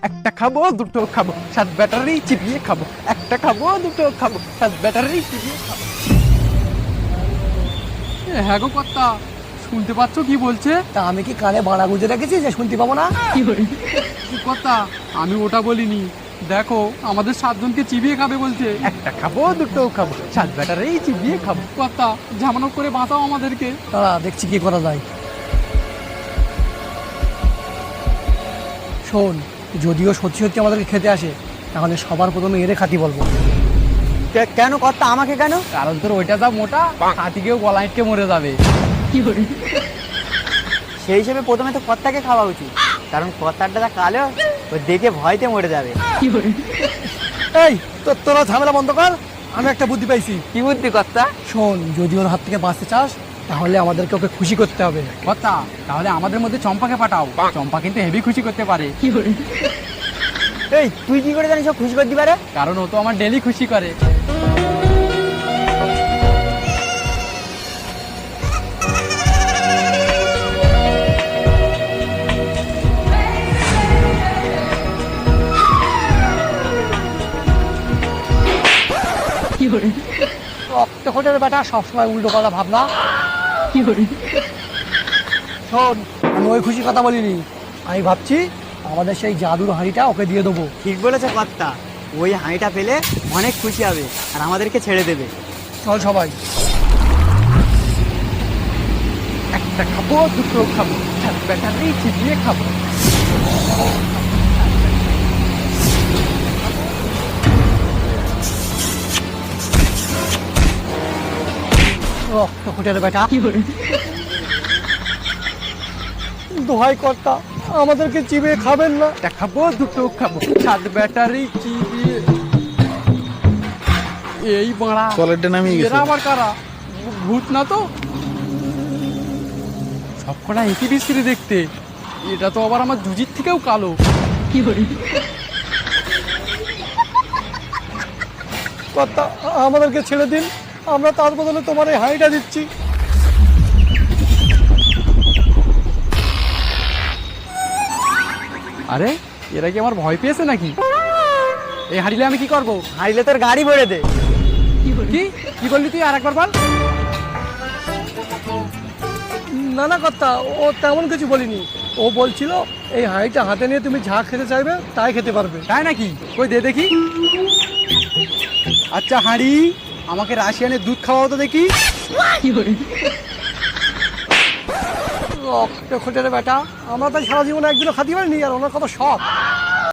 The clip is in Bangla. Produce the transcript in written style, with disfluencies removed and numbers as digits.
একটা খাবো দুটো খাবো সাত ব্যাটারি চিবিয়ে খাবো, একটা খাবো দুটো খাবো সাত ব্যাটারি চিবিয়ে খাবো। হ্যাঁ গো কর্তা, শুনতে পাচ্ছ কি বলছে? তা আমি কি কানে বাড়া গুঁজে রেখেছি যে শুনতে পাবো না? কর্তা, আমি ওটা বলিনি। দেখো আমাদের সাতজনকে চিবিয়ে খাবে বলছে। একটা খাবো দুটো খাবো সাত ব্যাটারি চিবিয়ে খাবো। কর্তা, ঝামেলা করে বাঁচাও আমাদেরকে। দাঁড়া দেখছি কি করা যায়। শোন, যদিও সত্যি সত্যি আমাদেরকে খেতে আসে, তাহলে সবার প্রথমে এরে খাতি বলবো। কেন কর্তা, আমাকে কেন? কারণ তোর ওইটা যা মোটা, হাতিকেও গলা আটকে মরে যাবে। সেই হিসেবে প্রথমে তো কর্তাকে খাওয়া উচিত, কারণ কর্তারটা যা কালো, ও দেখে ভয়তে মরে যাবে। এই তোরা ঝামেলা বন্ধ কর, আমি একটা বুদ্ধি পাইছি। কি বুদ্ধি কর্তা? শোন, যদি ওর হাত থেকে বাঁচতে চাস তাহলে আমাদেরকে ওকে খুশি করতে হবে। কর্তা, তাহলে আমাদের মধ্যে চম্পাকে পাঠাও। চম্পা কিন্তু হেভি খুশি করতে পারে। এই তুই কি করে জানিস ও খুশি করতে পারে? কারণ ও তো আমার ডেলি খুশি করে। রক্তকোটের বেটা সবসময় উল্টো পাল্টা ভাবনা। শোন, আমি ওই খুশির কথা বলিনি। আমি ভাবছি আমাদের সেই জাদুর হাঁড়িটা ওকে দিয়ে দেবো। ঠিক বলেছে কর্তা, ওই হাঁড়িটা পেলে অনেক খুশি হবে আর আমাদেরকে ছেড়ে দেবে। চল সবাই। একটা খাবো দুটো খাবো সাত ব্যাটারি চিবিয়ে খাবো। রক্তকোটের বেটা। দোহাই কর্তা, আমাদেরকে চিবিয়ে খাবেন না। একটা খাবো দুটো খাবো সাত ব্যাটারি চিবিয়ে। এই বাড়া, কলেরটা নামিয়ে গেছে। এরা আবার কারা? ভূত না তো? সবকটা একই বিশ্রী দেখতে। এটা তো আবার আমার জুজির থেকেও কালো। কর্তা, আমাদেরকে ছেড়ে দিন, আমরা তার বদলে তোমার এই হাঁড়িটা দিচ্ছি। আরে এরা কি আমার ভয় পেয়েছে নাকি? এই হারিলে আমি কি করব? হারিলে তোর গাড়ি ভরে দে। কি কি বললি তুই? আর একবার বল। না না কর্তা, ও তেমন কিছু বলিনি। ও বলছিল এই হাঁড়িটা হাতে নিয়ে তুমি যা খেতে চাইবে তাই খেতে পারবে। তাই নাকি? কই দে দেখি। আচ্ছা হাঁড়ি, আমাকে রাশিয়ানের দুধ খাওয়াও তো দেখি। রক্তকোটের বেটা, আমরা তাই সারা জীবনে একদিনও খাতে পারিনি, আর ওনার কত শখ।